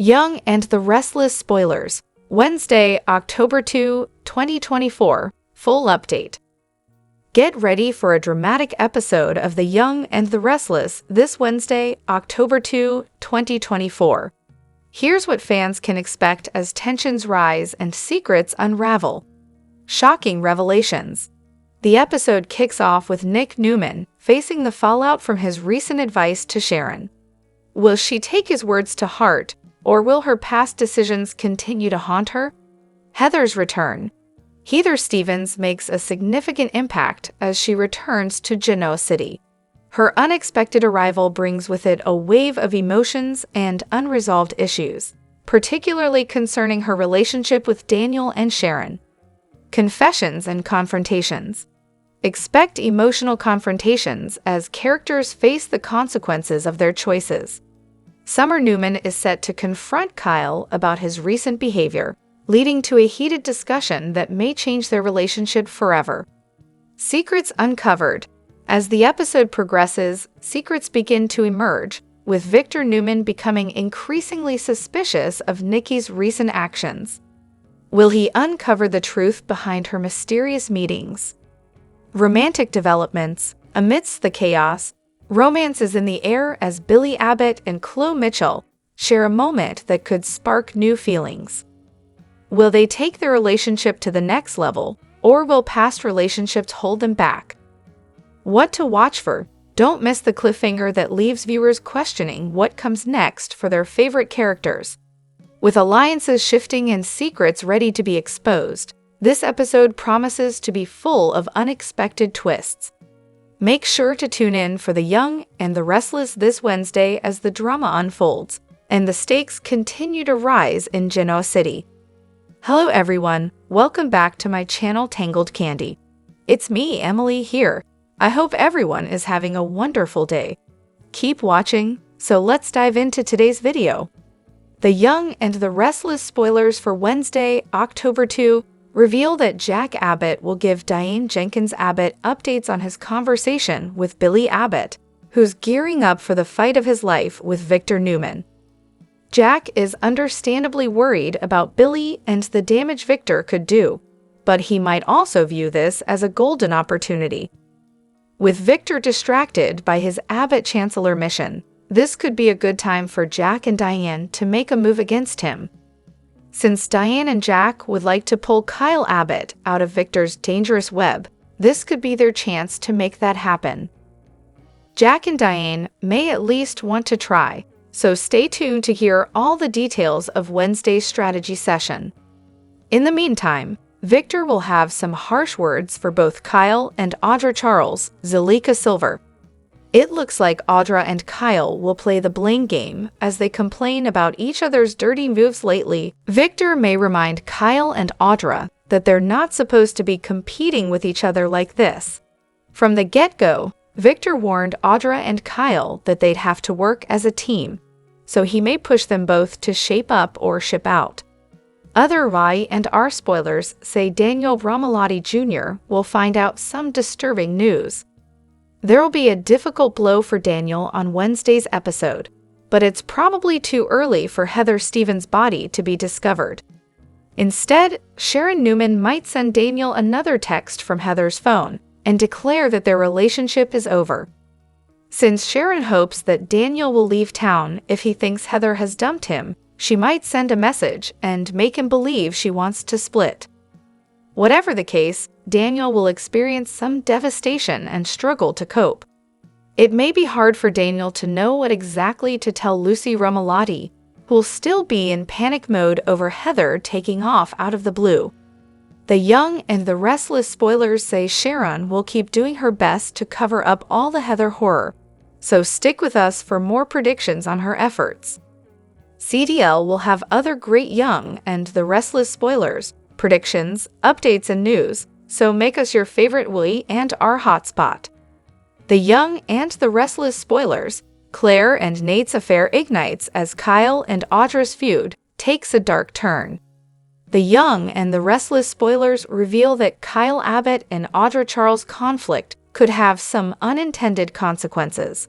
Young and the Restless spoilers. Wednesday, October 2, 2024. Full update. Get ready for a dramatic episode of The Young and the Restless this Wednesday, October 2, 2024. Here's what fans can expect as tensions rise and secrets unravel. Shocking revelations. The episode kicks off with Nick Newman facing the fallout from his recent advice to Sharon. Will she take his words to heart, or will her past decisions continue to haunt her? Heather's return. Heather Stevens makes a significant impact as she returns to Genoa City. Her unexpected arrival brings with it a wave of emotions and unresolved issues, particularly concerning her relationship with Daniel and Sharon. Confessions and confrontations. Expect emotional confrontations as characters face the consequences of their choices. Summer Newman is set to confront Kyle about his recent behavior, leading to a heated discussion that may change their relationship forever. Secrets uncovered. As the episode progresses, secrets begin to emerge, with Victor Newman becoming increasingly suspicious of Nikki's recent actions. Will he uncover the truth behind her mysterious meetings? Romantic developments. Amidst the chaos, romance is in the air as Billy Abbott and Chloe Mitchell share a moment that could spark new feelings. Will they take their relationship to the next level, or will past relationships hold them back? What to watch for? Don't miss the cliffhanger that leaves viewers questioning what comes next for their favorite characters. With alliances shifting and secrets ready to be exposed, this episode promises to be full of unexpected twists. Make sure to tune in for The Young and the Restless this Wednesday as the drama unfolds and the stakes continue to rise in Genoa City. Hello everyone, welcome back to my channel Tangled Candy. It's me, Emily, here. I hope everyone is having a wonderful day. Keep watching, so let's dive into today's video. The Young and the Restless spoilers for Wednesday, October 2, reveal that Jack Abbott will give Diane Jenkins Abbott updates on his conversation with Billy Abbott, who's gearing up for the fight of his life with Victor Newman. Jack is understandably worried about Billy and the damage Victor could do, but he might also view this as a golden opportunity. With Victor distracted by his Abbott Chancellor mission, this could be a good time for Jack and Diane to make a move against him. Since Diane and Jack would like to pull Kyle Abbott out of Victor's dangerous web, this could be their chance to make that happen. Jack and Diane may at least want to try, so stay tuned to hear all the details of Wednesday's strategy session. In the meantime, Victor will have some harsh words for both Kyle and Audra Charles, Zalika Silver. It looks like Audra and Kyle will play the blame game as they complain about each other's dirty moves lately. Victor may remind Kyle and Audra that they're not supposed to be competing with each other like this. From the get-go, Victor warned Audra and Kyle that they'd have to work as a team, so he may push them both to shape up or ship out. Other Y&R spoilers say Daniel Romalotti Jr. will find out some disturbing news. There will be a difficult blow for Daniel on Wednesday's episode, but it's probably too early for Heather Stevens' body to be discovered. Instead, Sharon Newman might send Daniel another text from Heather's phone and declare that their relationship is over. Since Sharon hopes that Daniel will leave town if he thinks Heather has dumped him, she might send a message and make him believe she wants to split. Whatever the case, Daniel will experience some devastation and struggle to cope. It may be hard for Daniel to know what exactly to tell Lucy Romalotti, who will still be in panic mode over Heather taking off out of the blue. The Young and the Restless spoilers say Sharon will keep doing her best to cover up all the Heather horror, so stick with us for more predictions on her efforts. CDL will have other great Young and the Restless spoilers, predictions, updates, and news, so make us your favorite Y&R hotspot. The Young and the Restless spoilers. Claire and Nate's affair ignites as Kyle and Audra's feud takes a dark turn. The Young and the Restless spoilers reveal that Kyle Abbott and Audra Charles' conflict could have some unintended consequences.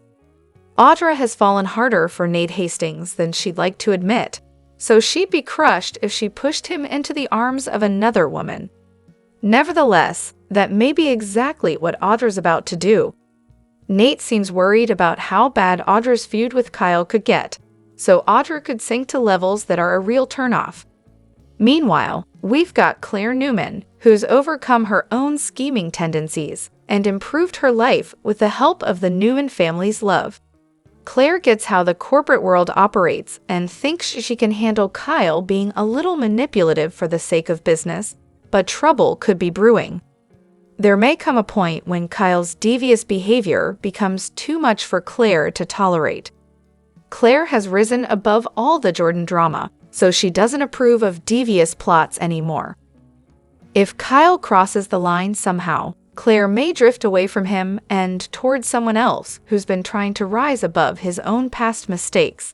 Audra has fallen harder for Nate Hastings than she'd like to admit, so she'd be crushed if she pushed him into the arms of another woman. Nevertheless, that may be exactly what Audra's about to do. Nate seems worried about how bad Audra's feud with Kyle could get, so Audra could sink to levels that are a real turnoff. Meanwhile, we've got Claire Newman, who's overcome her own scheming tendencies and improved her life with the help of the Newman family's love. Claire gets how the corporate world operates and thinks she can handle Kyle being a little manipulative for the sake of business, but trouble could be brewing. There may come a point when Kyle's devious behavior becomes too much for Claire to tolerate. Claire has risen above all the Jordan drama, so she doesn't approve of devious plots anymore. If Kyle crosses the line somehow, Claire may drift away from him and towards someone else who's been trying to rise above his own past mistakes.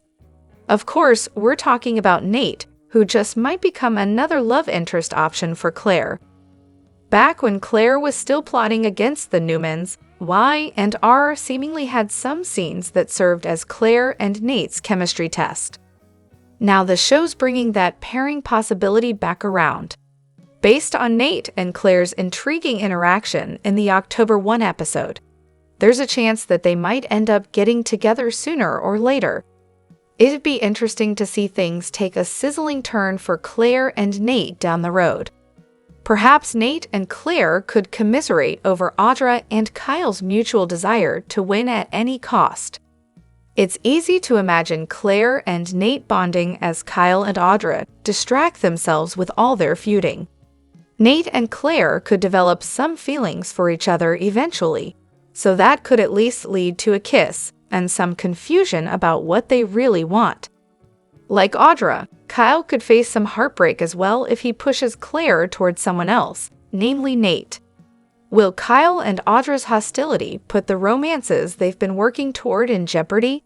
Of course, we're talking about Nate, who just might become another love interest option for Claire. Back when Claire was still plotting against the Newmans, Y&R seemingly had some scenes that served as Claire and Nate's chemistry test. Now the show's bringing that pairing possibility back around. Based on Nate and Claire's intriguing interaction in the October 1 episode, there's a chance that they might end up getting together sooner or later. It'd be interesting to see things take a sizzling turn for Claire and Nate down the road. Perhaps Nate and Claire could commiserate over Audra and Kyle's mutual desire to win at any cost. It's easy to imagine Claire and Nate bonding as Kyle and Audra distract themselves with all their feuding. Nate and Claire could develop some feelings for each other eventually, so that could at least lead to a kiss and some confusion about what they really want. Like Audra, Kyle could face some heartbreak as well if he pushes Claire towards someone else, namely Nate. Will Kyle and Audra's hostility put the romances they've been working toward in jeopardy?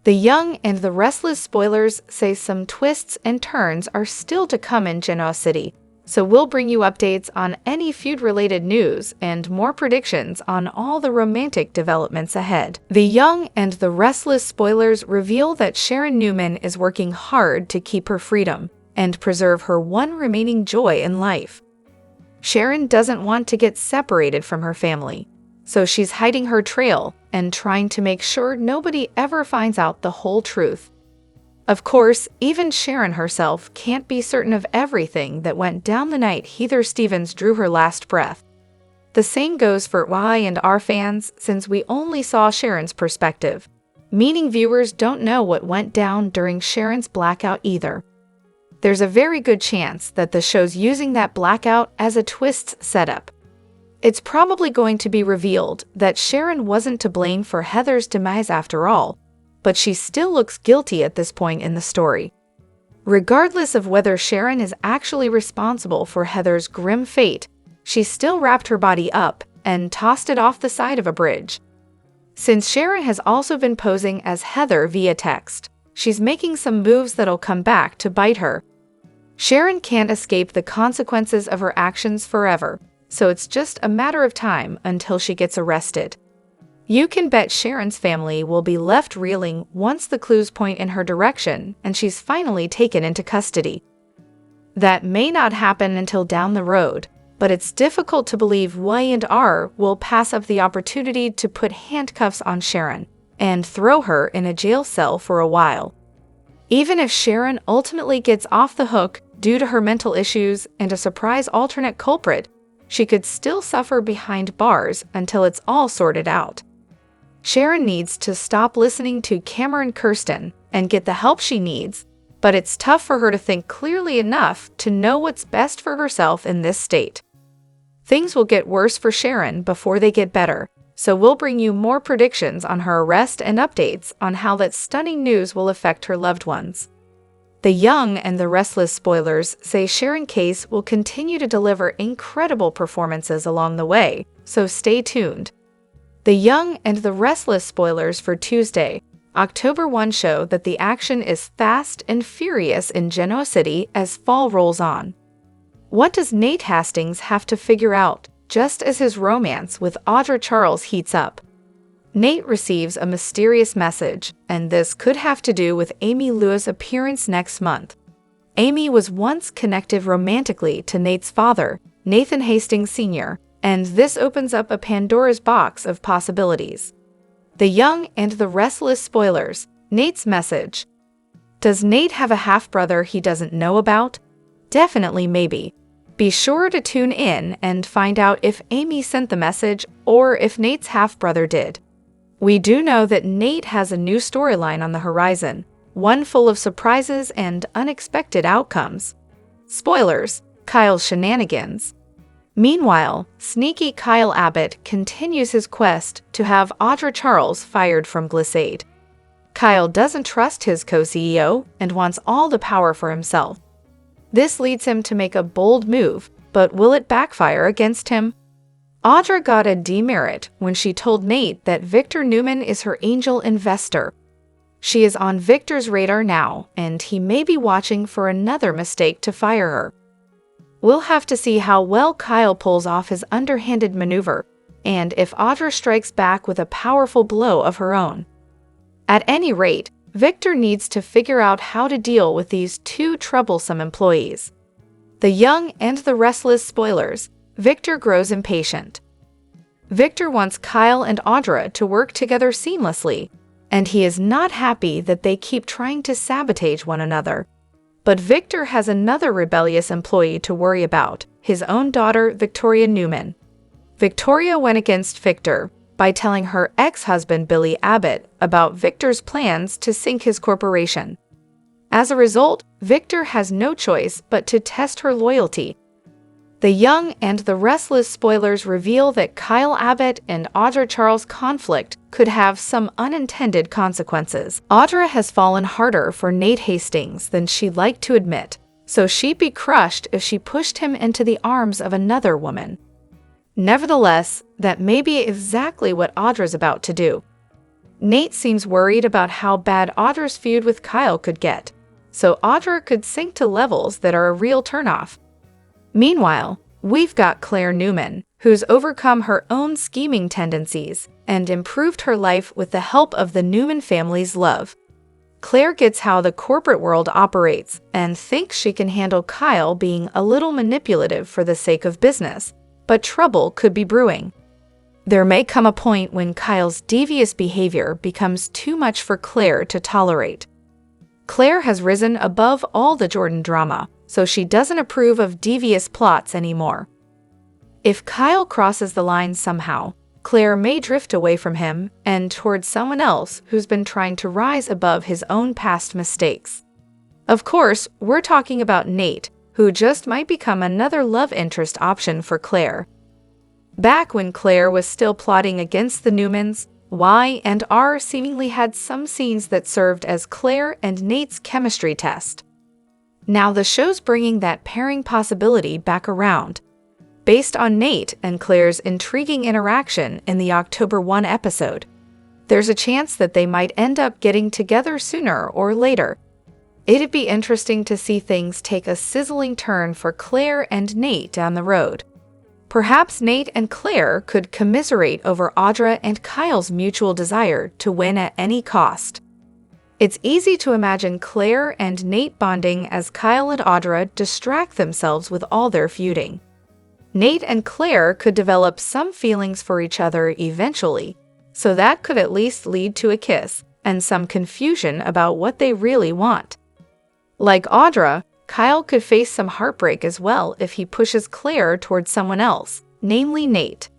The Young and the Restless spoilers say some twists and turns are still to come in Genoa City, so we'll bring you updates on any feud-related news and more predictions on all the romantic developments ahead. The Young and the Restless spoilers reveal that Sharon Newman is working hard to keep her freedom and preserve her one remaining joy in life. Sharon doesn't want to get separated from her family, so she's hiding her trail and trying to make sure nobody ever finds out the whole truth. Of course, even Sharon herself can't be certain of everything that went down the night Heather Stevens drew her last breath. The same goes for Y&R fans, since we only saw Sharon's perspective, meaning viewers don't know what went down during Sharon's blackout either. There's a very good chance that the show's using that blackout as a twist setup. It's probably going to be revealed that Sharon wasn't to blame for Heather's demise after all, but she still looks guilty at this point in the story. Regardless of whether Sharon is actually responsible for Heather's grim fate, she still wrapped her body up and tossed it off the side of a bridge. Since Sharon has also been posing as Heather via text, she's making some moves that'll come back to bite her. Sharon can't escape the consequences of her actions forever, so it's just a matter of time until she gets arrested. You can bet Sharon's family will be left reeling once the clues point in her direction and she's finally taken into custody. That may not happen until down the road, but it's difficult to believe Y&R will pass up the opportunity to put handcuffs on Sharon and throw her in a jail cell for a while. Even if Sharon ultimately gets off the hook due to her mental issues and a surprise alternate culprit, she could still suffer behind bars until it's all sorted out. Sharon needs to stop listening to Cameron Kirsten and get the help she needs, but it's tough for her to think clearly enough to know what's best for herself in this state. Things will get worse for Sharon before they get better, so we'll bring you more predictions on her arrest and updates on how that stunning news will affect her loved ones. The Young and the Restless spoilers say Sharon Case will continue to deliver incredible performances along the way, so stay tuned. The Young and the Restless spoilers for Tuesday, October 1 show that the action is fast and furious in Genoa City as fall rolls on. What does Nate Hastings have to figure out just as his romance with Audra Charles heats up? Nate receives a mysterious message, and this could have to do with Amy Lua's appearance next month. Amy was once connected romantically to Nate's father, Nathan Hastings Sr., and this opens up a Pandora's box of possibilities. The Young and the Restless spoilers. Nate's message. Does Nate have a half-brother he doesn't know about? Definitely maybe. Be sure to tune in and find out if Amy sent the message or if Nate's half-brother did. We do know that Nate has a new storyline on the horizon, one full of surprises and unexpected outcomes. Spoilers: Kyle's shenanigans. Meanwhile, sneaky Kyle Abbott continues his quest to have Audra Charles fired from Glissade. Kyle doesn't trust his co-CEO and wants all the power for himself. This leads him to make a bold move, but will it backfire against him? Audra got a demerit when she told Nate that Victor Newman is her angel investor. She is on Victor's radar now, and he may be watching for another mistake to fire her. We'll have to see how well Kyle pulls off his underhanded maneuver, and if Audra strikes back with a powerful blow of her own. At any rate, Victor needs to figure out how to deal with these two troublesome employees. The Young and the Restless spoilers. Victor grows impatient. Victor wants Kyle and Audra to work together seamlessly, and he is not happy that they keep trying to sabotage one another. But Victor has another rebellious employee to worry about, his own daughter, Victoria Newman. Victoria went against Victor by telling her ex-husband Billy Abbott about Victor's plans to sink his corporation. As a result, Victor has no choice but to test her loyalty. The Young and the Restless spoilers reveal that Kyle Abbott and Audra Charles' conflict could have some unintended consequences. Audra has fallen harder for Nate Hastings than she'd like to admit, so she'd be crushed if she pushed him into the arms of another woman. Nevertheless, that may be exactly what Audra's about to do. Nate seems worried about how bad Audra's feud with Kyle could get, so Audra could sink to levels that are a real turnoff. Meanwhile, we've got Claire Newman, who's overcome her own scheming tendencies and improved her life with the help of the Newman family's love. Claire gets how the corporate world operates and thinks she can handle Kyle being a little manipulative for the sake of business, but trouble could be brewing. There may come a point when Kyle's devious behavior becomes too much for Claire to tolerate. Claire has risen above all the Jordan drama, so she doesn't approve of devious plots anymore. If Kyle crosses the line somehow, Claire may drift away from him and towards someone else who's been trying to rise above his own past mistakes. Of course, we're talking about Nate, who just might become another love interest option for Claire. Back when Claire was still plotting against the Newmans, Y&R seemingly had some scenes that served as Claire and Nate's chemistry test. Now the show's bringing that pairing possibility back around. Based on Nate and Claire's intriguing interaction in the October 1 episode, there's a chance that they might end up getting together sooner or later. It'd be interesting to see things take a sizzling turn for Claire and Nate down the road. Perhaps Nate and Claire could commiserate over Audra and Kyle's mutual desire to win at any cost. It's easy to imagine Claire and Nate bonding as Kyle and Audra distract themselves with all their feuding. Nate and Claire could develop some feelings for each other eventually, so that could at least lead to a kiss and some confusion about what they really want. Like Audra, Kyle could face some heartbreak as well if he pushes Claire towards someone else, namely Nate.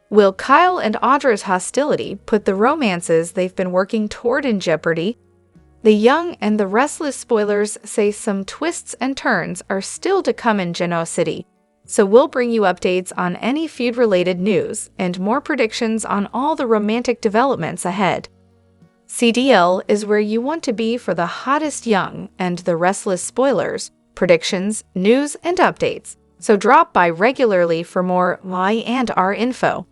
Will Kyle and Audra's hostility put the romances they've been working toward in jeopardy? The Young and the Restless spoilers say some twists and turns are still to come in Genoa City, so we'll bring you updates on any feud-related news and more predictions on all the romantic developments ahead. CDL is where you want to be for the hottest Young and the Restless spoilers, predictions, news, and updates, so drop by regularly for more Y&R info.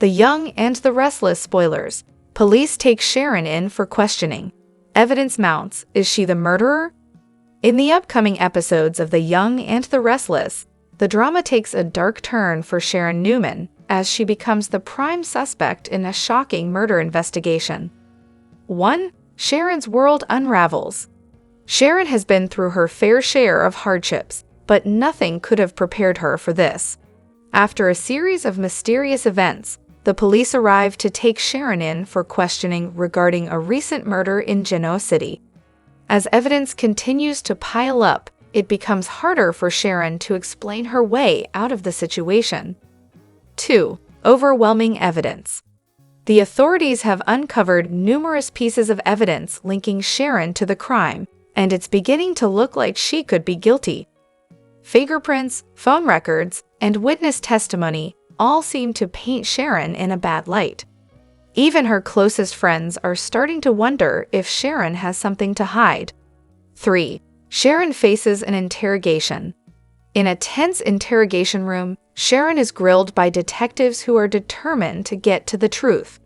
The Young and the Restless spoilers. Police take Sharon in for questioning. Evidence mounts. Is she the murderer? In the upcoming episodes of The Young and the Restless, the drama takes a dark turn for Sharon Newman as she becomes the prime suspect in a shocking murder investigation. 1. Sharon's world unravels. Sharon has been through her fair share of hardships, but nothing could have prepared her for this. After a series of mysterious events, the police arrived to take Sharon in for questioning regarding a recent murder in Genoa City. As evidence continues to pile up, it becomes harder for Sharon to explain her way out of the situation. 2. Overwhelming evidence. The authorities have uncovered numerous pieces of evidence linking Sharon to the crime, and it's beginning to look like she could be guilty. Fingerprints, phone records, and witness testimony all seem to paint Sharon in a bad light. Even her closest friends are starting to wonder if Sharon has something to hide. 3. Sharon faces an interrogation. In a tense interrogation room, Sharon is grilled by detectives who are determined to get to the truth.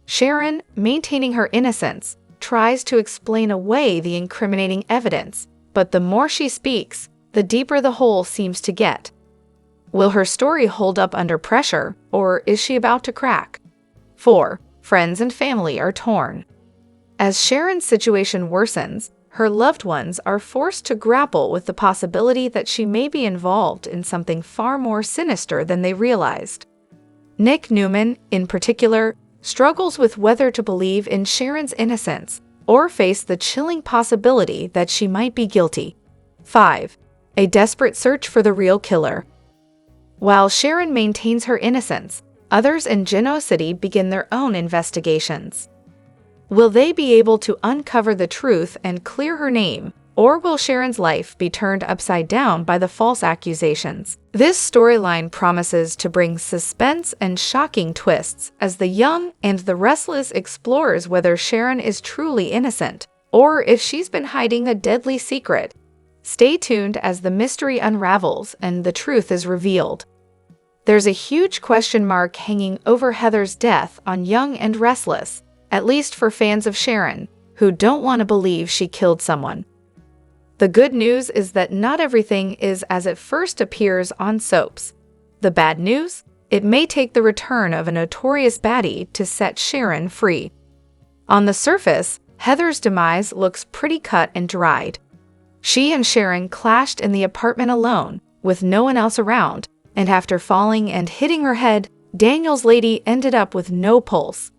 Sharon, maintaining her innocence, tries to explain away the incriminating evidence, but the more she speaks, the deeper the hole seems to get. Will her story hold up under pressure, or is she about to crack? 4. Friends and family are torn. As Sharon's situation worsens, her loved ones are forced to grapple with the possibility that she may be involved in something far more sinister than they realized. Nick Newman, in particular, struggles with whether to believe in Sharon's innocence or face the chilling possibility that she might be guilty. 5. A desperate search for the real killer. While Sharon maintains her innocence, others in Genoa City begin their own investigations. Will they be able to uncover the truth and clear her name, or will Sharon's life be turned upside down by the false accusations? This storyline promises to bring suspense and shocking twists as the Young&The Restless explores whether Sharon is truly innocent, or if she's been hiding a deadly secret. Stay tuned as the mystery unravels and the truth is revealed. There's a huge question mark hanging over Heather's death on Young& Restless, at least for fans of Sharon, who don't want to believe she killed someone. The good news is that not everything is as it first appears on soaps. The bad news? It may take the return of a notorious baddie to set Sharon free. On the surface, Heather's demise looks pretty cut and dried. She and Sharon clashed in the apartment alone, with no one else around, and after falling and hitting her head, Daniel's lady ended up with no pulse.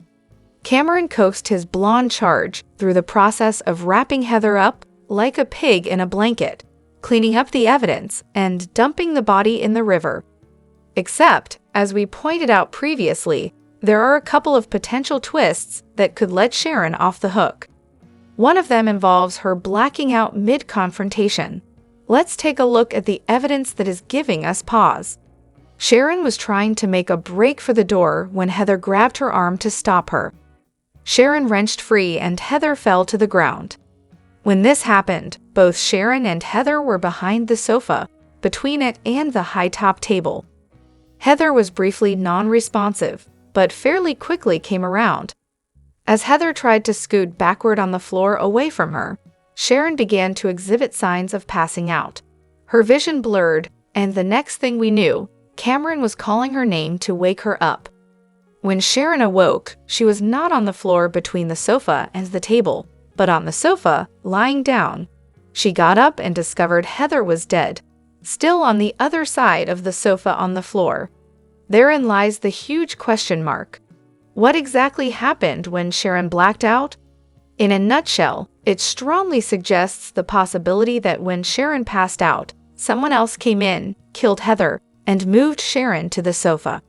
Cameron coaxed his blonde charge through the process of wrapping Heather up like a pig in a blanket, cleaning up the evidence, and dumping the body in the river. Except, as we pointed out previously, there are a couple of potential twists that could let Sharon off the hook. One of them involves her blacking out mid-confrontation. Let's take a look at the evidence that is giving us pause. Sharon was trying to make a break for the door when Heather grabbed her arm to stop her. Sharon wrenched free and Heather fell to the ground. When this happened, both Sharon and Heather were behind the sofa, between it and the high-top table. Heather was briefly non-responsive, but fairly quickly came around. As Heather tried to scoot backward on the floor away from her, Sharon began to exhibit signs of passing out. Her vision blurred, and the next thing we knew, Cameron was calling her name to wake her up. When Sharon awoke, she was not on the floor between the sofa and the table, but on the sofa, lying down. She got up and discovered Heather was dead, still on the other side of the sofa on the floor. Therein lies the huge question mark. What exactly happened when Sharon blacked out? In a nutshell, it strongly suggests the possibility that when Sharon passed out, someone else came in, killed Heather, and moved Sharon to the sofa.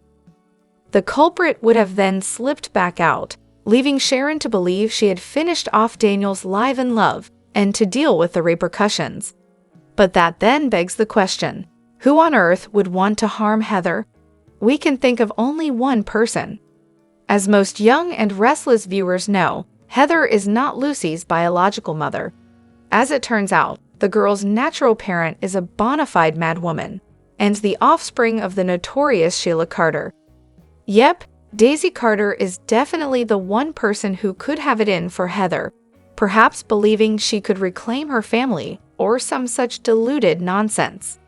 The culprit would have then slipped back out, leaving Sharon to believe she had finished off Daniel's life and love and to deal with the repercussions. But that then begs the question, who on earth would want to harm Heather? We can think of only one person. As most Young& Restless viewers know, Heather is not Lucy's biological mother. As it turns out, the girl's natural parent is a bona fide madwoman, and the offspring of the notorious Sheila Carter. Yep, Daisy Carter is definitely the one person who could have it in for Heather, perhaps believing she could reclaim her family or some such deluded nonsense.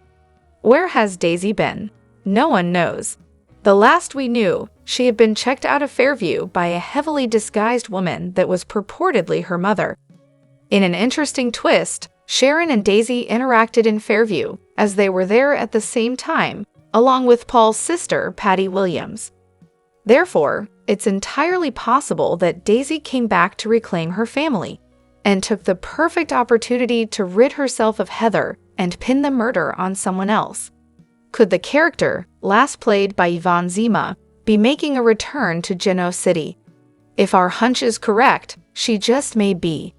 Where has Daisy been? No one knows. The last we knew, she had been checked out of Fairview by a heavily disguised woman that was purportedly her mother. In an interesting twist, Sharon and Daisy interacted in Fairview, as they were there at the same time, along with Paul's sister, Patty Williams. Therefore, it's entirely possible that Daisy came back to reclaim her family, and took the perfect opportunity to rid herself of Heather and pin the murder on someone else. Could the character, last played by Yvonne Zima, be making a return to Genoa City? If our hunch is correct, she just may be.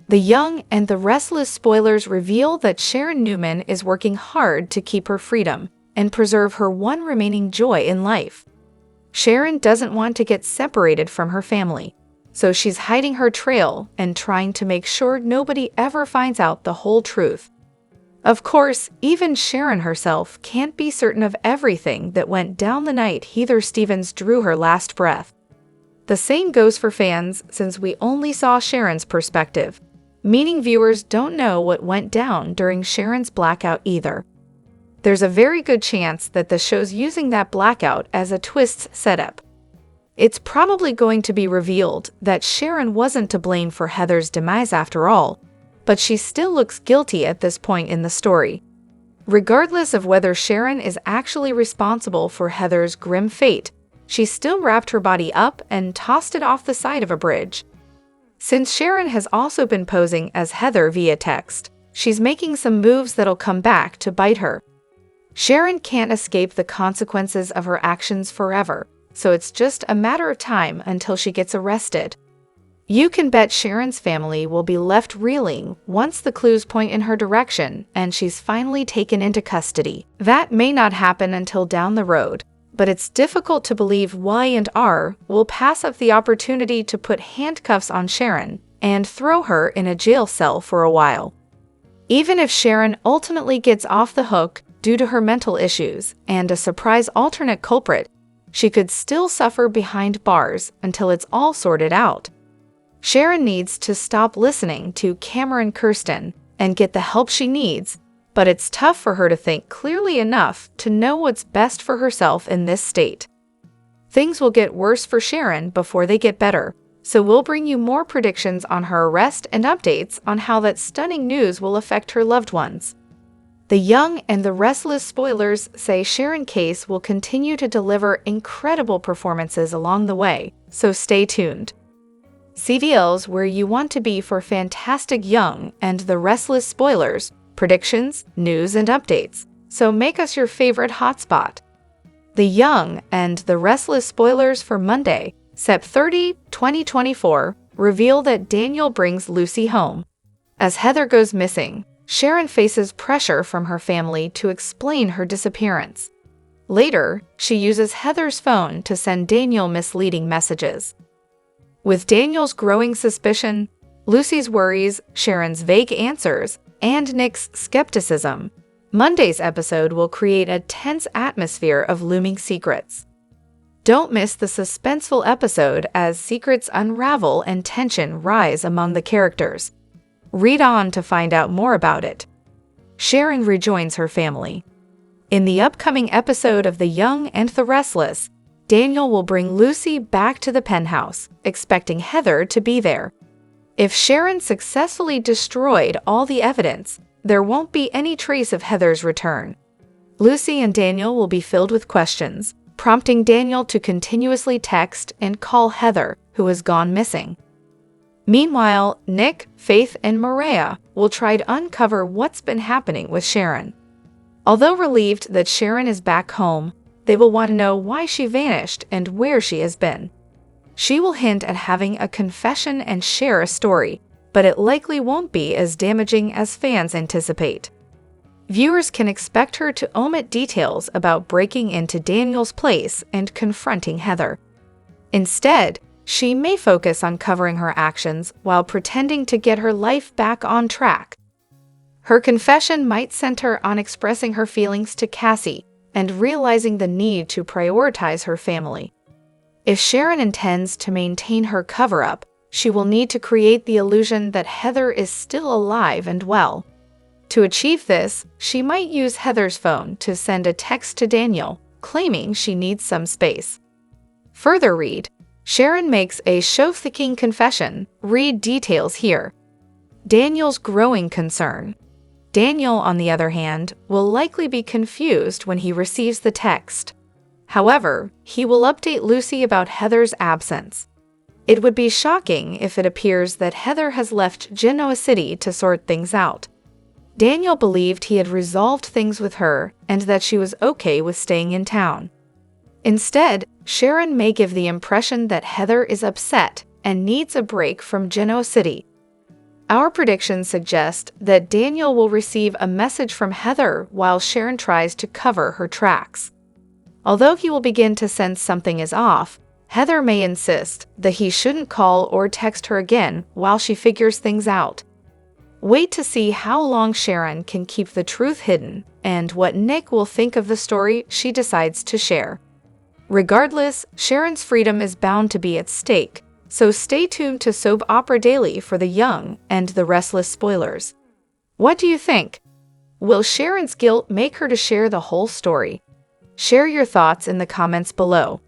The Young and the Restless spoilers reveal that Sharon Newman is working hard to keep her freedom and preserve her one remaining joy in life. Sharon doesn't want to get separated from her family, so she's hiding her trail and trying to make sure nobody ever finds out the whole truth. Of course, even Sharon herself can't be certain of everything that went down the night Heather Stevens drew her last breath. The same goes for fans, since we only saw Sharon's perspective, meaning viewers don't know what went down during Sharon's blackout either. There's a very good chance that the show's using that blackout as a twist setup. It's probably going to be revealed that Sharon wasn't to blame for Heather's demise after all, but she still looks guilty at this point in the story. Regardless of whether Sharon is actually responsible for Heather's grim fate, she still wrapped her body up and tossed it off the side of a bridge. Since Sharon has also been posing as Heather via text, she's making some moves that'll come back to bite her. Sharon can't escape the consequences of her actions forever, so it's just a matter of time until she gets arrested. You can bet Sharon's family will be left reeling once the clues point in her direction and she's finally taken into custody. That may not happen until down the road, but it's difficult to believe Y&R will pass up the opportunity to put handcuffs on Sharon and throw her in a jail cell for a while. Even if Sharon ultimately gets off the hook due to her mental issues and a surprise alternate culprit, she could still suffer behind bars until it's all sorted out. Sharon needs to stop listening to Cameron Kirsten and get the help she needs, but it's tough for her to think clearly enough to know what's best for herself in this state. Things will get worse for Sharon before they get better, so we'll bring you more predictions on her arrest and updates on how that stunning news will affect her loved ones. The Young and the Restless spoilers say Sharon Case will continue to deliver incredible performances along the way, so stay tuned. CVL's where you want to be for fantastic Young and the Restless spoilers, predictions, news, and updates, so make us your favorite hotspot. The Young and the Restless spoilers for Monday, Sept 30, 2024, reveal that Daniel brings Lucy home. As Heather goes missing, Sharon faces pressure from her family to explain her disappearance. Later, she uses Heather's phone to send Daniel misleading messages. With Daniel's growing suspicion, Lucy's worries, Sharon's vague answers, and Nick's skepticism, Monday's episode will create a tense atmosphere of looming secrets. Don't miss the suspenseful episode as secrets unravel and tension rise among the characters. Read on to find out more about it. Sharon rejoins her family. In the upcoming episode of The Young and the Restless, Daniel will bring Lucy back to the penthouse, expecting Heather to be there. If Sharon successfully destroyed all the evidence, there won't be any trace of Heather's return. Lucy and Daniel will be filled with questions, prompting Daniel to continuously text and call Heather, who has gone missing. Meanwhile, Nick, Faith, and Maria will try to uncover what's been happening with Sharon. Although relieved that Sharon is back home, they will want to know why she vanished and where she has been. She will hint at having a confession and share a story, but it likely won't be as damaging as fans anticipate. Viewers can expect her to omit details about breaking into Daniel's place and confronting Heather. Instead, she may focus on covering her actions while pretending to get her life back on track. Her confession might center on expressing her feelings to Cassie and realizing the need to prioritize her family. If Sharon intends to maintain her cover-up, she will need to create the illusion that Heather is still alive and well. To achieve this, she might use Heather's phone to send a text to Daniel, claiming she needs some space. Further read, Sharon makes a show-the-king confession. Read details here. Daniel's growing concern. Daniel, on the other hand, will likely be confused when he receives the text. However, he will update Lucy about Heather's absence. It would be shocking if it appears that Heather has left Genoa City to sort things out. Daniel believed he had resolved things with her and that she was okay with staying in town. Instead, Sharon may give the impression that Heather is upset and needs a break from Genoa City. Our predictions suggest that Daniel will receive a message from Heather while Sharon tries to cover her tracks. Although he will begin to sense something is off, Heather may insist that he shouldn't call or text her again while she figures things out. Wait to see how long Sharon can keep the truth hidden and what Nick will think of the story she decides to share. Regardless, Sharon's freedom is bound to be at stake, so stay tuned to Soap Opera Daily for the Young and the Restless spoilers. What do you think? Will Sharon's guilt make her to share the whole story? Share your thoughts in the comments below.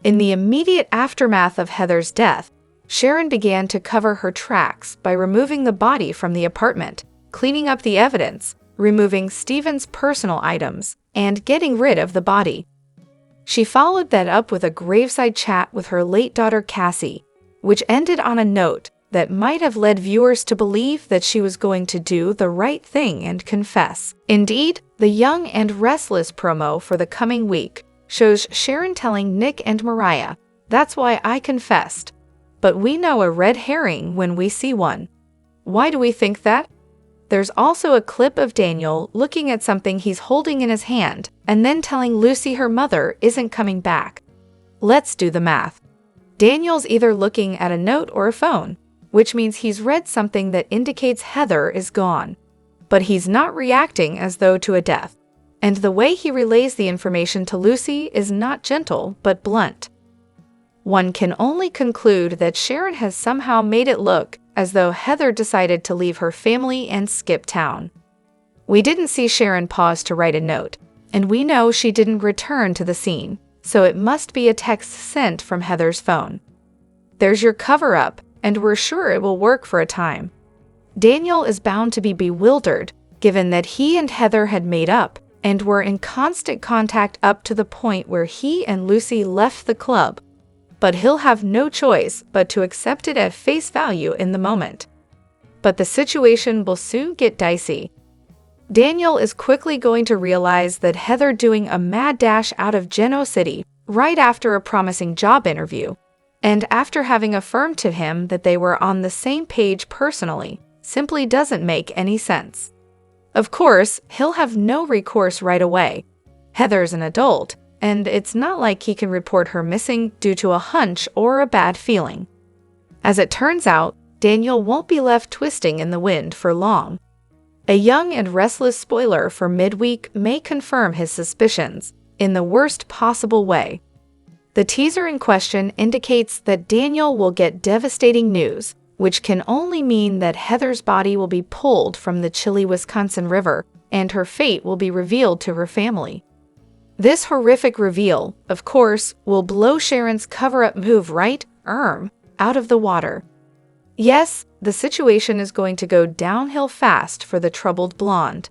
In the immediate aftermath of Heather's death, Sharon began to cover her tracks by removing the body from the apartment, cleaning up the evidence, removing Stephen's personal items, and getting rid of the body. She followed that up with a graveside chat with her late daughter Cassie, which ended on a note that might have led viewers to believe that she was going to do the right thing and confess. Indeed, the Young and Restless promo for the coming week shows Sharon telling Nick and Mariah, "That's why I confessed." But we know a red herring when we see one. Why do we think that? There's also a clip of Daniel looking at something he's holding in his hand and then telling Lucy her mother isn't coming back. Let's do the math. Daniel's either looking at a note or a phone, which means he's read something that indicates Heather is gone. But he's not reacting as though to a death. And the way he relays the information to Lucy is not gentle but blunt. One can only conclude that Sharon has somehow made it look as though Heather decided to leave her family and skip town. We didn't see Sharon pause to write a note, and we know she didn't return to the scene, so it must be a text sent from Heather's phone. There's your cover-up, and we're sure it will work for a time. Daniel is bound to be bewildered, given that he and Heather had made up and were in constant contact up to the point where he and Lucy left the club. But he'll have no choice but to accept it at face value in the moment. But the situation will soon get dicey. Daniel is quickly going to realize that Heather doing a mad dash out of Genoa City right after a promising job interview, and after having affirmed to him that they were on the same page personally, simply doesn't make any sense. Of course, he'll have no recourse right away. Heather's an adult, and it's not like he can report her missing due to a hunch or a bad feeling. As it turns out, Daniel won't be left twisting in the wind for long. A Young and Restless spoiler for midweek may confirm his suspicions, in the worst possible way. The teaser in question indicates that Daniel will get devastating news, which can only mean that Heather's body will be pulled from the chilly Wisconsin River, and her fate will be revealed to her family. This horrific reveal, of course, will blow Sharon's cover-up move out of the water. Yes, the situation is going to go downhill fast for the troubled blonde.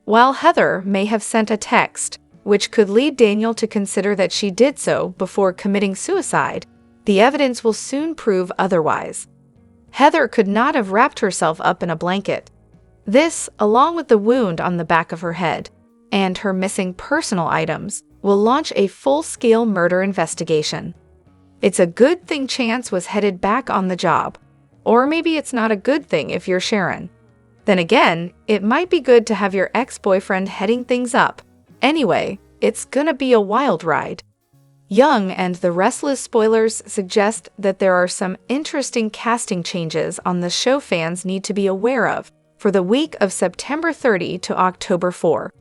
While Heather may have sent a text, which could lead Daniel to consider that she did so before committing suicide, the evidence will soon prove otherwise. Heather could not have wrapped herself up in a blanket. This, along with the wound on the back of her head, and her missing personal items, will launch a full-scale murder investigation. It's a good thing Chance was headed back on the job. Or maybe it's not a good thing if you're Sharon. Then again, it might be good to have your ex-boyfriend heading things up. Anyway, it's gonna be a wild ride. Young and the Restless spoilers suggest that there are some interesting casting changes on the show fans need to be aware of for the week of September 30 to October 4.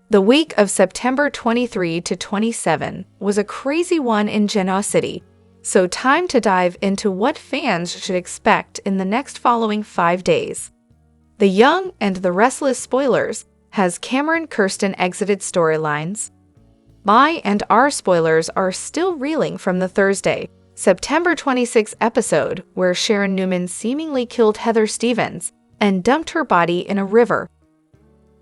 The week of September 23 to 27 was a crazy one in Genoa City, so time to dive into what fans should expect in the next following 5 days. The Young and the Restless spoilers has Cameron Kirsten exited storylines. Y&R spoilers are still reeling from the Thursday, September 26 episode where Sharon Newman seemingly killed Heather Stevens and dumped her body in a river.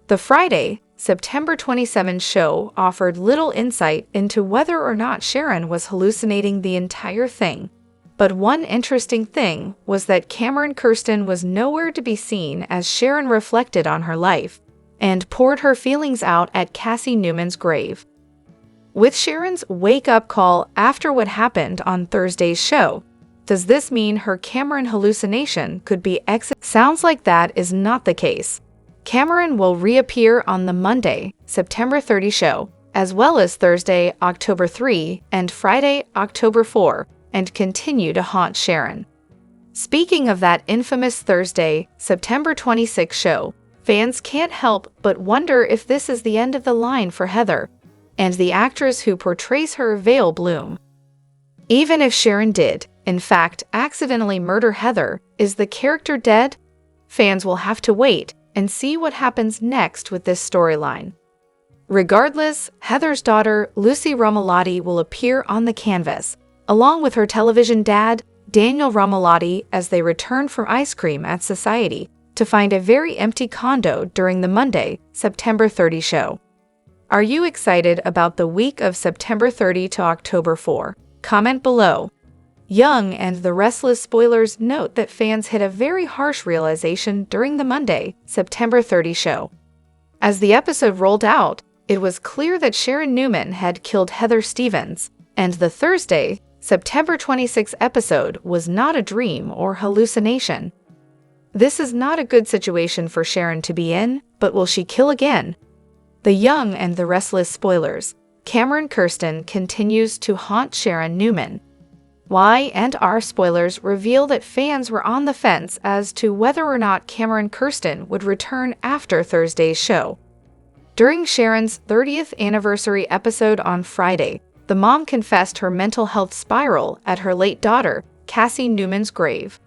The Friday, September 27 show offered little insight into whether or not Sharon was hallucinating the entire thing. But one interesting thing was that Cameron Kirsten was nowhere to be seen as Sharon reflected on her life and poured her feelings out at Cassie Newman's grave. With Sharon's wake-up call after what happened on Thursday's show, does this mean her Cameron hallucination could be Sounds like that is not the case. Cameron will reappear on the Monday, September 30 show, as well as Thursday, October 3 and Friday, October 4, and continue to haunt Sharon. Speaking of that infamous Thursday, September 26 show, fans can't help but wonder if this is the end of the line for Heather and the actress who portrays her, Vale Bloom. Even if Sharon did, in fact, accidentally murder Heather, is the character dead? Fans will have to wait and see what happens next with this storyline. Regardless, Heather's daughter, Lucy Romolotti, will appear on the canvas, along with her television dad, Daniel Romolotti, as they return from ice cream at Society to find a very empty condo during the Monday, September 30 show. Are you excited about the week of September 30 to October 4? Comment below. Young and the Restless spoilers note that fans hit a very harsh realization during the Monday, September 30 show. As the episode rolled out, it was clear that Sharon Newman had killed Heather Stevens, and the Thursday, September 26 episode was not a dream or hallucination. This is not a good situation for Sharon to be in, but will she kill again? The Young and the Restless spoilers. Cameron Kirsten continues to haunt Sharon Newman. Y&R spoilers reveal that fans were on the fence as to whether or not Cameron Kirsten would return after Thursday's show. During Sharon's 30th anniversary episode on Friday, the mom confessed her mental health spiral at her late daughter, Cassie Newman's grave.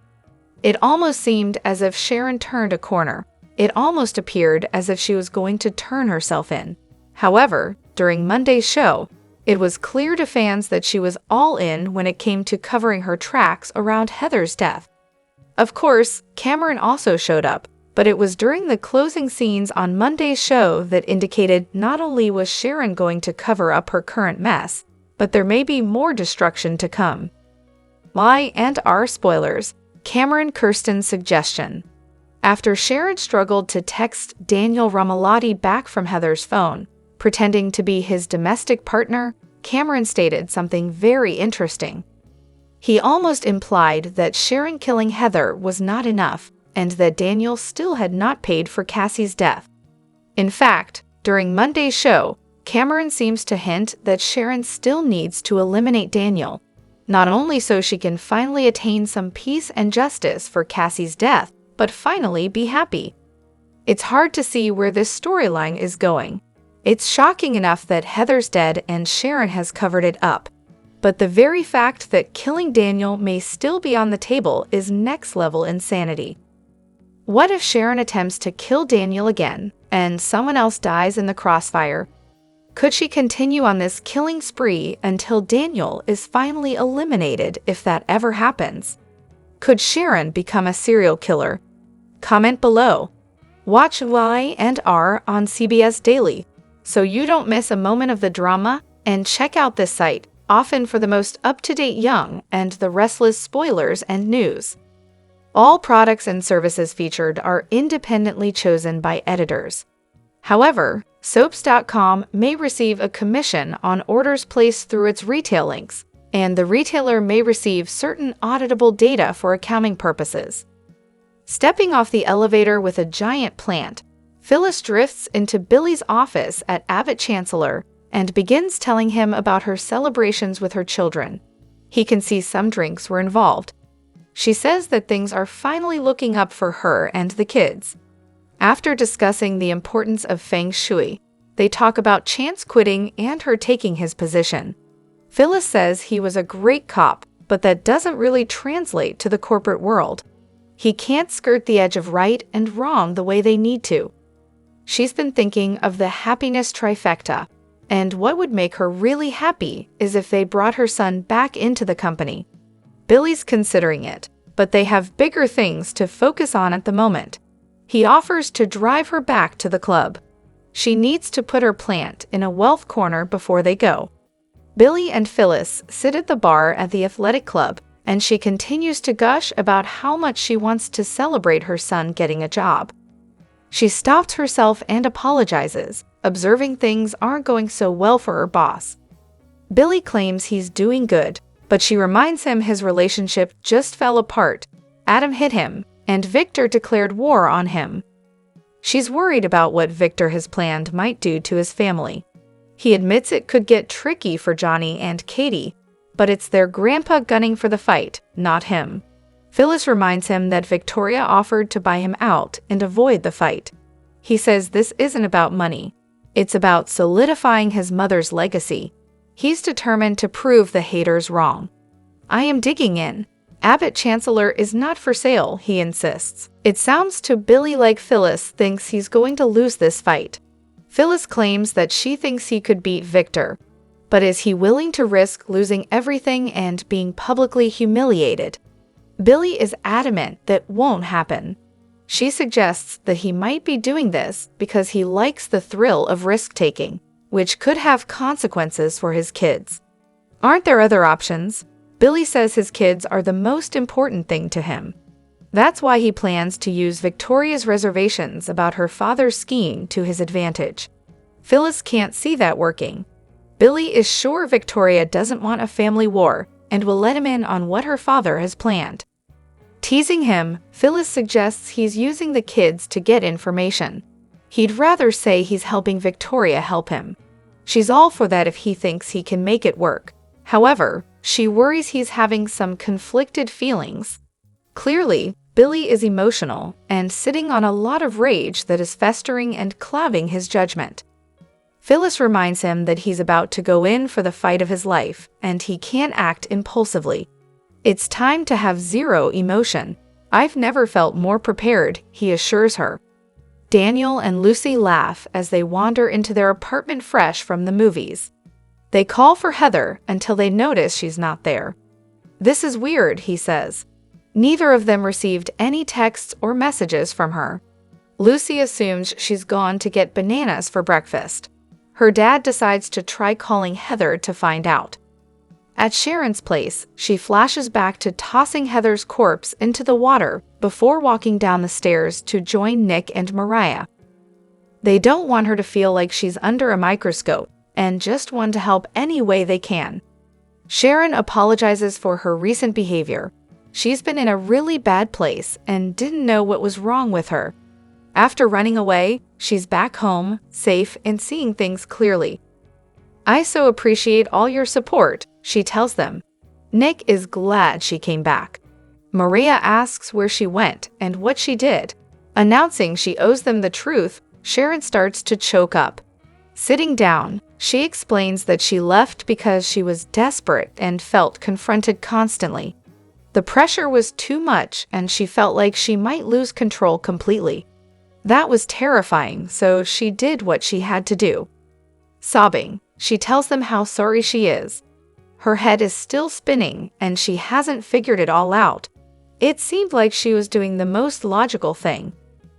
It almost seemed as if Sharon turned a corner. It almost appeared as if she was going to turn herself in. However, during Monday's show, it was clear to fans that she was all in when it came to covering her tracks around Heather's death. Of course, Cameron also showed up, but it was during the closing scenes on Monday's show that indicated not only was Sharon going to cover up her current mess, but there may be more destruction to come. Y&R spoilers. Cameron Kirsten's suggestion. After Sharon struggled to text Daniel Romolotti back from Heather's phone, pretending to be his domestic partner, Cameron stated something very interesting. He almost implied that Sharon killing Heather was not enough and that Daniel still had not paid for Cassie's death. In fact, during Monday's show, Cameron seems to hint that Sharon still needs to eliminate Daniel, not only so she can finally attain some peace and justice for Cassie's death, but finally be happy. It's hard to see where this storyline is going. It's shocking enough that Heather's dead and Sharon has covered it up. But the very fact that killing Daniel may still be on the table is next-level insanity. What if Sharon attempts to kill Daniel again, and someone else dies in the crossfire? Could she continue on this killing spree until Daniel is finally eliminated if that ever happens? Could Sharon become a serial killer? Comment below. Watch Y&R on CBS Daily, so you don't miss a moment of the drama, and check out this site, often for the most up-to-date Young and the Restless spoilers and news. All products and services featured are independently chosen by editors. However, Soaps.com may receive a commission on orders placed through its retail links, and the retailer may receive certain auditable data for accounting purposes. Stepping off the elevator with a giant plant, Phyllis drifts into Billy's office at Abbott Chancellor and begins telling him about her celebrations with her children. He can see some drinks were involved. She says that things are finally looking up for her and the kids. After discussing the importance of feng shui, they talk about Chance quitting and her taking his position. Phyllis says he was a great cop, but that doesn't really translate to the corporate world. He can't skirt the edge of right and wrong the way they need to. She's been thinking of the happiness trifecta, and what would make her really happy is if they brought her son back into the company. Billy's considering it, but they have bigger things to focus on at the moment. He offers to drive her back to the club. She needs to put her plant in a wealth corner before they go. Billy and Phyllis sit at the bar at the athletic club, and she continues to gush about how much she wants to celebrate her son getting a job. She stops herself and apologizes, observing things aren't going so well for her boss. Billy claims he's doing good, but she reminds him his relationship just fell apart. Adam hit him, and Victor declared war on him. She's worried about what Victor has planned might do to his family. He admits it could get tricky for Johnny and Katie, but it's their grandpa gunning for the fight, not him. Phyllis reminds him that Victoria offered to buy him out and avoid the fight. He says this isn't about money. It's about solidifying his mother's legacy. He's determined to prove the haters wrong. I am digging in. Abbott Chancellor is not for sale, he insists. It sounds to Billy like Phyllis thinks he's going to lose this fight. Phyllis claims that she thinks he could beat Victor. But is he willing to risk losing everything and being publicly humiliated? Billy is adamant that won't happen. She suggests that he might be doing this because he likes the thrill of risk-taking, which could have consequences for his kids. Aren't there other options? Billy says his kids are the most important thing to him. That's why he plans to use Victoria's reservations about her father's skiing to his advantage. Phyllis can't see that working. Billy is sure Victoria doesn't want a family war and will let him in on what her father has planned. Teasing him, Phyllis suggests he's using the kids to get information. He'd rather say he's helping Victoria help him. She's all for that if he thinks he can make it work. However, she worries he's having some conflicted feelings. Clearly, Billy is emotional and sitting on a lot of rage that is festering and clouding his judgment. Phyllis reminds him that he's about to go in for the fight of his life, and he can't act impulsively. It's time to have zero emotion. I've never felt more prepared, he assures her. Daniel and Lucy laugh as they wander into their apartment fresh from the movies. They call for Heather until they notice she's not there. This is weird, he says. Neither of them received any texts or messages from her. Lucy assumes she's gone to get bananas for breakfast. Her dad decides to try calling Heather to find out. At Sharon's place, she flashes back to tossing Heather's corpse into the water before walking down the stairs to join Nick and Mariah. They don't want her to feel like she's under a microscope and just want to help any way they can. Sharon apologizes for her recent behavior. She's been in a really bad place and didn't know what was wrong with her. After running away, she's back home, safe and seeing things clearly. I so appreciate all your support, she tells them. Nick is glad she came back. Maria asks where she went and what she did. Announcing she owes them the truth, Sharon starts to choke up. Sitting down, she explains that she left because she was desperate and felt confronted constantly. The pressure was too much and she felt like she might lose control completely. That was terrifying, so she did what she had to do. Sobbing, she tells them how sorry she is. Her head is still spinning and she hasn't figured it all out. It seemed like she was doing the most logical thing.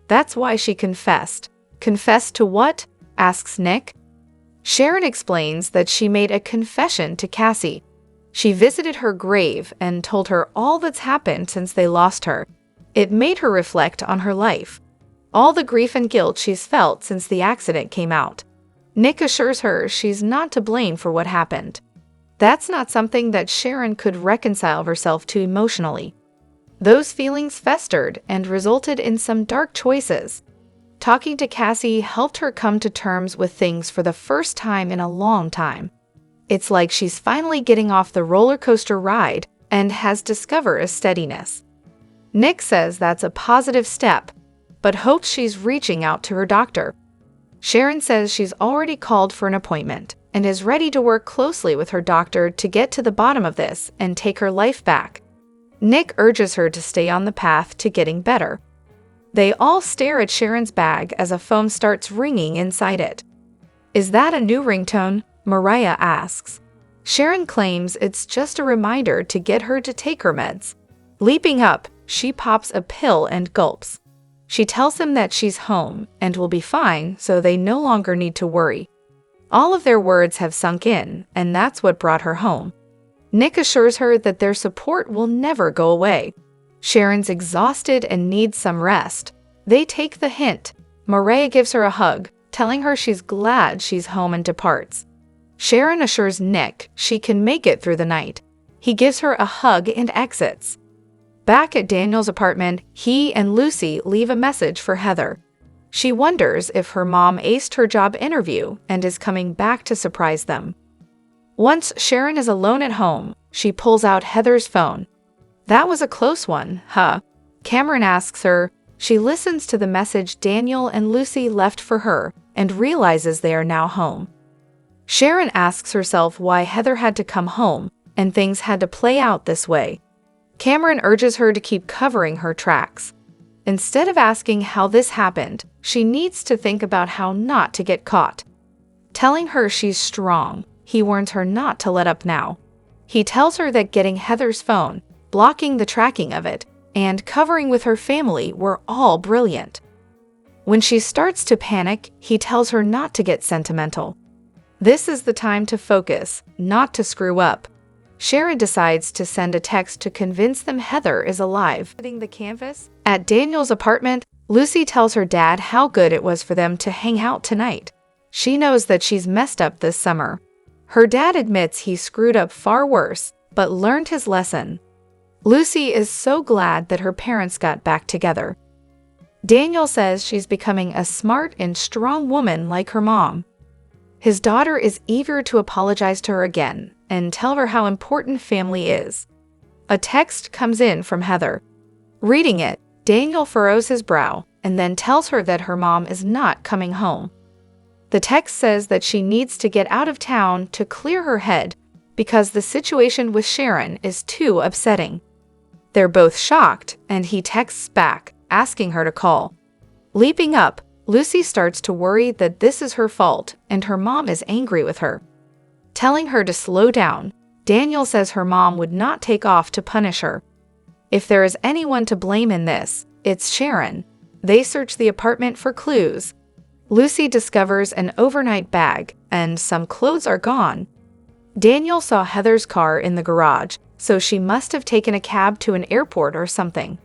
That's why she confessed. Confessed to what? Asks Nick. Sharon explains that she made a confession to Cassie. She visited her grave and told her all that's happened since they lost her. It made her reflect on her life. All the grief and guilt she's felt since the accident came out. Nick assures her she's not to blame for what happened. That's not something that Sharon could reconcile herself to emotionally. Those feelings festered and resulted in some dark choices. Talking to Cassie helped her come to terms with things for the first time in a long time. It's like she's finally getting off the roller coaster ride and has discovered a steadiness. Nick says that's a positive step, but hopes she's reaching out to her doctor. Sharon says she's already called for an appointment and is ready to work closely with her doctor to get to the bottom of this and take her life back. Nick urges her to stay on the path to getting better. They all stare at Sharon's bag as a phone starts ringing inside it. Is that a new ringtone? Mariah asks. Sharon claims it's just a reminder to get her to take her meds. Leaping up, she pops a pill and gulps. She tells him that she's home and will be fine, so they no longer need to worry. All of their words have sunk in, and that's what brought her home. Nick assures her that their support will never go away. Sharon's exhausted and needs some rest. They take the hint. Maria gives her a hug, telling her she's glad she's home, and departs. Sharon assures Nick she can make it through the night. He gives her a hug and exits. Back at Daniel's apartment, he and Lucy leave a message for Heather. She wonders if her mom aced her job interview and is coming back to surprise them. Once Sharon is alone at home, she pulls out Heather's phone. "That was a close one, huh?" Cameron asks her. She listens to the message Daniel and Lucy left for her and realizes they are now home. Sharon asks herself why Heather had to come home and things had to play out this way. Cameron urges her to keep covering her tracks. Instead of asking how this happened, she needs to think about how not to get caught. Telling her she's strong, he warns her not to let up now. He tells her that getting Heather's phone, blocking the tracking of it, and covering with her family were all brilliant. When she starts to panic, he tells her not to get sentimental. This is the time to focus, not to screw up. Sharon decides to send a text to convince them Heather is alive. The canvas. At Daniel's apartment, Lucy tells her dad how good it was for them to hang out tonight. She knows that she's messed up this summer. Her dad admits he screwed up far worse, but learned his lesson. Lucy is so glad that her parents got back together. Daniel says she's becoming a smart and strong woman like her mom. His daughter is eager to apologize to her again and tell her how important family is. A text comes in from Heather. Reading it, Daniel furrows his brow and then tells her that her mom is not coming home. The text says that she needs to get out of town to clear her head because the situation with Sharon is too upsetting. They're both shocked, and he texts back, asking her to call. Leaping up, Lucy starts to worry that this is her fault and her mom is angry with her. Telling her to slow down, Daniel says her mom would not take off to punish her. If there is anyone to blame in this, it's Sharon. They search the apartment for clues. Lucy discovers an overnight bag, and some clothes are gone. Daniel saw Heather's car in the garage, so she must have taken a cab to an airport or something.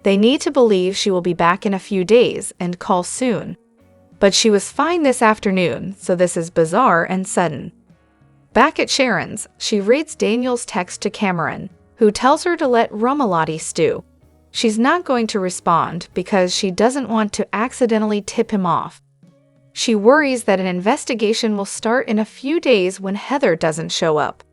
They need to believe she will be back in a few days and call soon. But she was fine this afternoon, so this is bizarre and sudden. Back at Sharon's, she reads Daniel's text to Cameron, who tells her to let Romalotti stew. She's not going to respond because she doesn't want to accidentally tip him off. She worries that an investigation will start in a few days when Heather doesn't show up.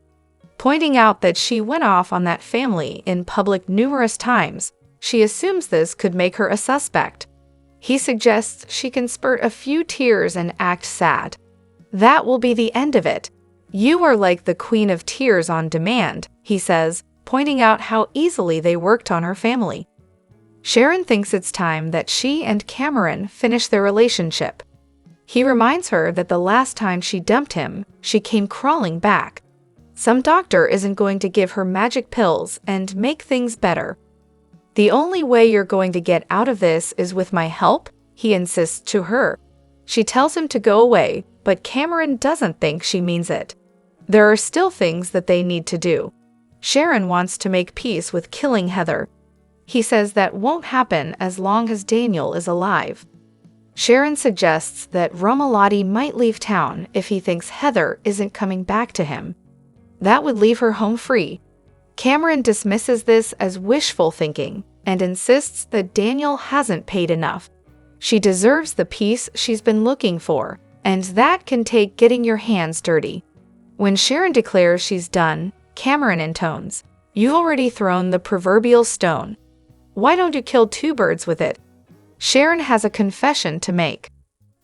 Pointing out that she went off on that family in public numerous times, she assumes this could make her a suspect. He suggests she can spurt a few tears and act sad. That will be the end of it. "You are like the queen of tears on demand," he says, pointing out how easily they worked on her family. Sharon thinks it's time that she and Cameron finish their relationship. He reminds her that the last time she dumped him, she came crawling back. Some doctor isn't going to give her magic pills and make things better. "The only way you're going to get out of this is with my help," he insists to her. She tells him to go away, but Cameron doesn't think she means it. There are still things that they need to do. Sharon wants to make peace with killing Heather. He says that won't happen as long as Daniel is alive. Sharon suggests that Romalotti might leave town if he thinks Heather isn't coming back to him. That would leave her home free. Cameron dismisses this as wishful thinking and insists that Daniel hasn't paid enough. She deserves the peace she's been looking for, and that can take getting your hands dirty. When Sharon declares she's done, Cameron intones, "You've already thrown the proverbial stone. Why don't you kill two birds with it?" Sharon has a confession to make.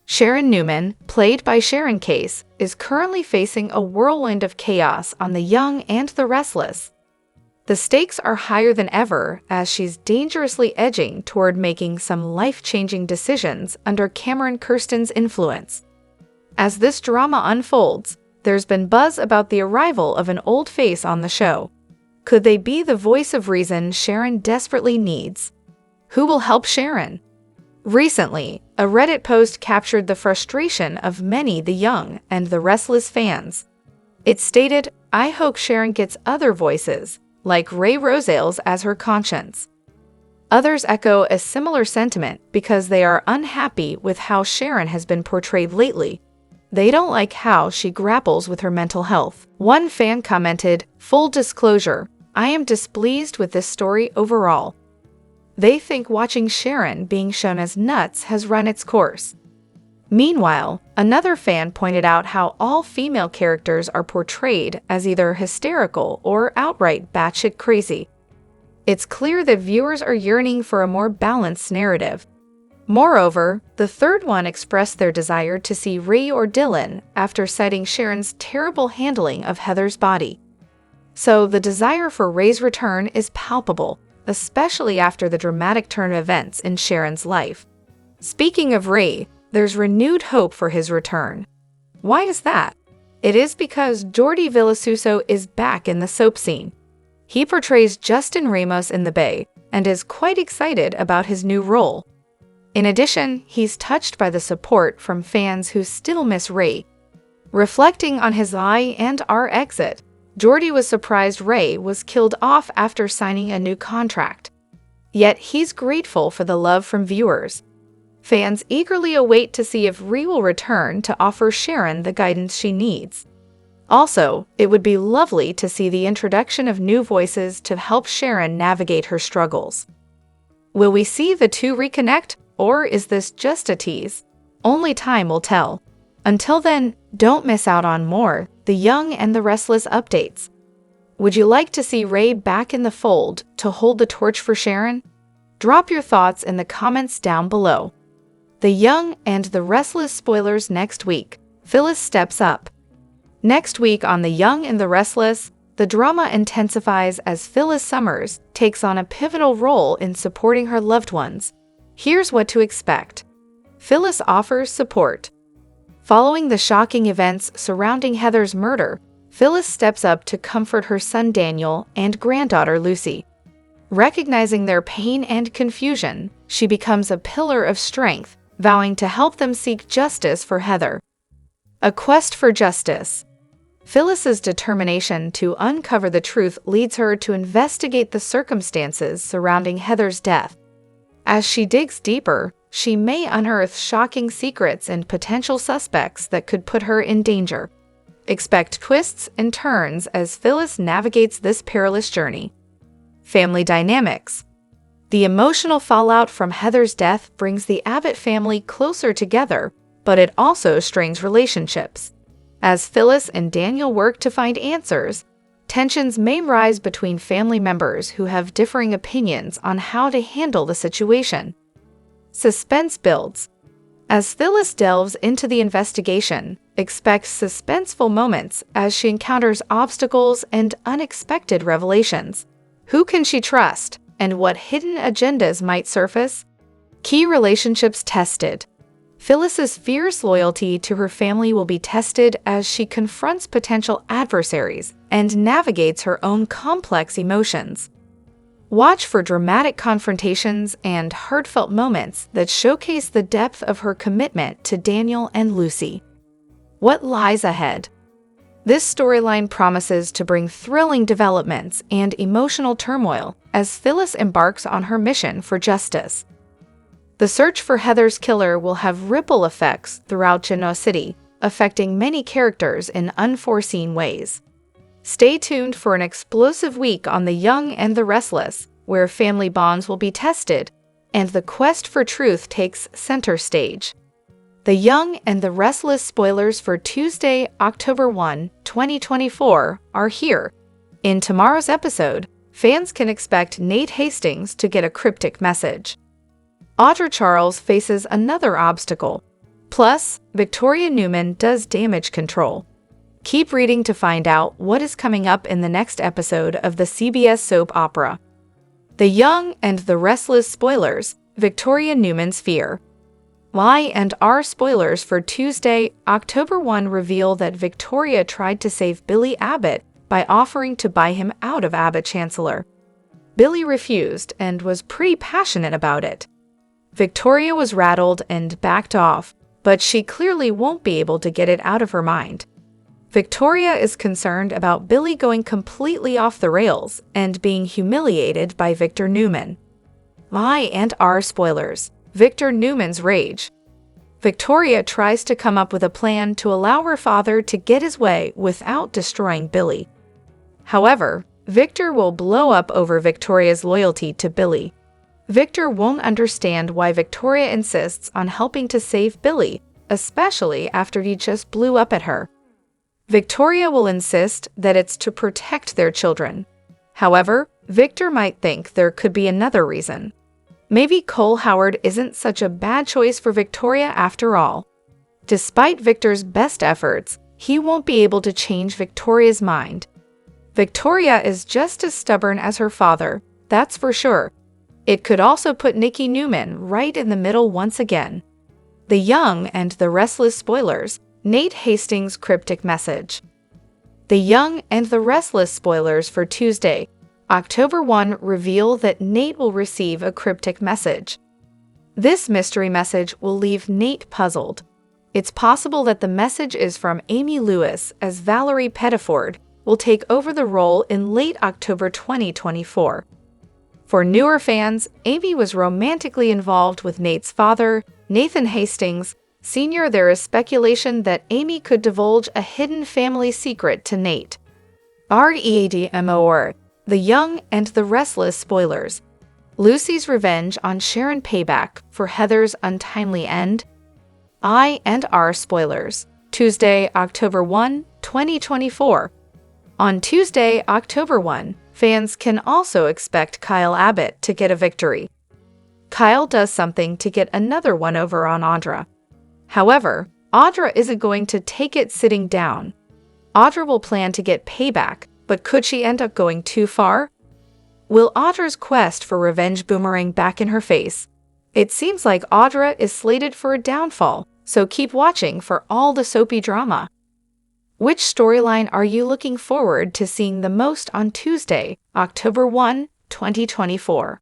Sharon Newman, played by Sharon Case, is currently facing a whirlwind of chaos on The Young and the Restless. The stakes are higher than ever as she's dangerously edging toward making some life-changing decisions under Cameron Kirsten's influence. As this drama unfolds, there's been buzz about the arrival of an old face on the show. Could they be the voice of reason Sharon desperately needs? Who will help Sharon? Recently, a Reddit post captured the frustration of many the Young and the Restless fans. It stated, "I hope Sharon gets other voices, like Ray Rosales as her conscience." Others echo a similar sentiment because they are unhappy with how Sharon has been portrayed lately. They don't like how she grapples with her mental health. One fan commented, "Full disclosure, I am displeased with this story overall." They think watching Sharon being shown as nuts has run its course. Meanwhile, another fan pointed out how all female characters are portrayed as either hysterical or outright batshit crazy. It's clear that viewers are yearning for a more balanced narrative. Moreover, the third one expressed their desire to see Ray or Dylan after citing Sharon's terrible handling of Heather's body. So the desire for Ray's return is palpable, especially after the dramatic turn of events in Sharon's life. Speaking of Ray, there's renewed hope for his return. Why is that? It is because Jordi Villasuso is back in the soap scene. He portrays Justin Ramos in The Bay and is quite excited about his new role. In addition, he's touched by the support from fans who still miss Ray. Reflecting on his Y&R exit, Jordi was surprised Ray was killed off after signing a new contract. Yet he's grateful for the love from viewers. Fans eagerly await to see if Ray will return to offer Sharon the guidance she needs. Also, it would be lovely to see the introduction of new voices to help Sharon navigate her struggles. Will we see the two reconnect, or is this just a tease? Only time will tell. Until then, don't miss out on more The Young and the Restless updates. Would you like to see Ray back in the fold to hold the torch for Sharon? Drop your thoughts in the comments down below. The Young and the Restless spoilers next week. Phyllis steps up. Next week on The Young and the Restless, the drama intensifies as Phyllis Summers takes on a pivotal role in supporting her loved ones. Here's what to expect. Phyllis offers support. Following the shocking events surrounding Heather's murder, Phyllis steps up to comfort her son Daniel and granddaughter Lucy. Recognizing their pain and confusion, she becomes a pillar of strength, vowing to help them seek justice for Heather. A quest for justice. Phyllis's determination to uncover the truth leads her to investigate the circumstances surrounding Heather's death. As she digs deeper, she may unearth shocking secrets and potential suspects that could put her in danger. Expect twists and turns as Phyllis navigates this perilous journey. Family dynamics. The emotional fallout from Heather's death brings the Abbott family closer together, but it also strains relationships. As Phyllis and Daniel work to find answers, tensions may rise between family members who have differing opinions on how to handle the situation. Suspense builds. As Phyllis delves into the investigation, expect suspenseful moments as she encounters obstacles and unexpected revelations. Who can she trust, and what hidden agendas might surface? Key relationships tested. Phyllis's fierce loyalty to her family will be tested as she confronts potential adversaries and navigates her own complex emotions. Watch for dramatic confrontations and heartfelt moments that showcase the depth of her commitment to Daniel and Lucy. What lies ahead? This storyline promises to bring thrilling developments and emotional turmoil as Phyllis embarks on her mission for justice. The search for Heather's killer will have ripple effects throughout Genoa City, affecting many characters in unforeseen ways. Stay tuned for an explosive week on The Young and the Restless, where family bonds will be tested and the quest for truth takes center stage. The Young and the Restless spoilers for Tuesday, October 1, 2024 are here. In tomorrow's episode, fans can expect Nate Hastings to get a cryptic message. Audra Charles faces another obstacle. Plus, Victoria Newman does damage control. Keep reading to find out what is coming up in the next episode of the CBS soap opera. The Young and the Restless spoilers, Victoria Newman's fear. Y&R spoilers for Tuesday, October 1 reveal that Victoria tried to save Billy Abbott by offering to buy him out of Abbott Chancellor. Billy refused and was pretty passionate about it. Victoria was rattled and backed off, but she clearly won't be able to get it out of her mind. Victoria is concerned about Billy going completely off the rails and being humiliated by Victor Newman. Y&R spoilers. Victor Newman's rage. Victoria tries to come up with a plan to allow her father to get his way without destroying Billy. However, Victor will blow up over Victoria's loyalty to Billy. Victor won't understand why Victoria insists on helping to save Billy, especially after he just blew up at her. Victoria will insist that it's to protect their children. However, Victor might think there could be another reason. Maybe Cole Howard isn't such a bad choice for Victoria after all. Despite Victor's best efforts, he won't be able to change Victoria's mind. Victoria is just as stubborn as her father, that's for sure. It could also put Nikki Newman right in the middle once again. The Young and the Restless spoilers. Nate Hastings' cryptic message. The Young and the Restless spoilers for Tuesday, October 1 reveal that Nate will receive a cryptic message. This mystery message will leave Nate puzzled. It's possible that the message is from Amy Lewis, as Valerie Pettiford will take over the role in late October 2024. For newer fans, Amy was romantically involved with Nate's father, Nathan Hastings, Sr. There is speculation that Amy could divulge a hidden family secret to Nate. Redmo. The Young and the Restless spoilers. Lucy's revenge on Sharon payback for Heather's untimely end. Y&R spoilers. Tuesday, October 1, 2024. On Tuesday, October 1, fans can also expect Kyle Abbott to get a victory. Kyle does something to get another one over on Audra. However, Audra isn't going to take it sitting down. Audra will plan to get payback, but could she end up going too far? Will Audra's quest for revenge boomerang back in her face? It seems like Audra is slated for a downfall, so keep watching for all the soapy drama. Which storyline are you looking forward to seeing the most on Tuesday, October 1, 2024?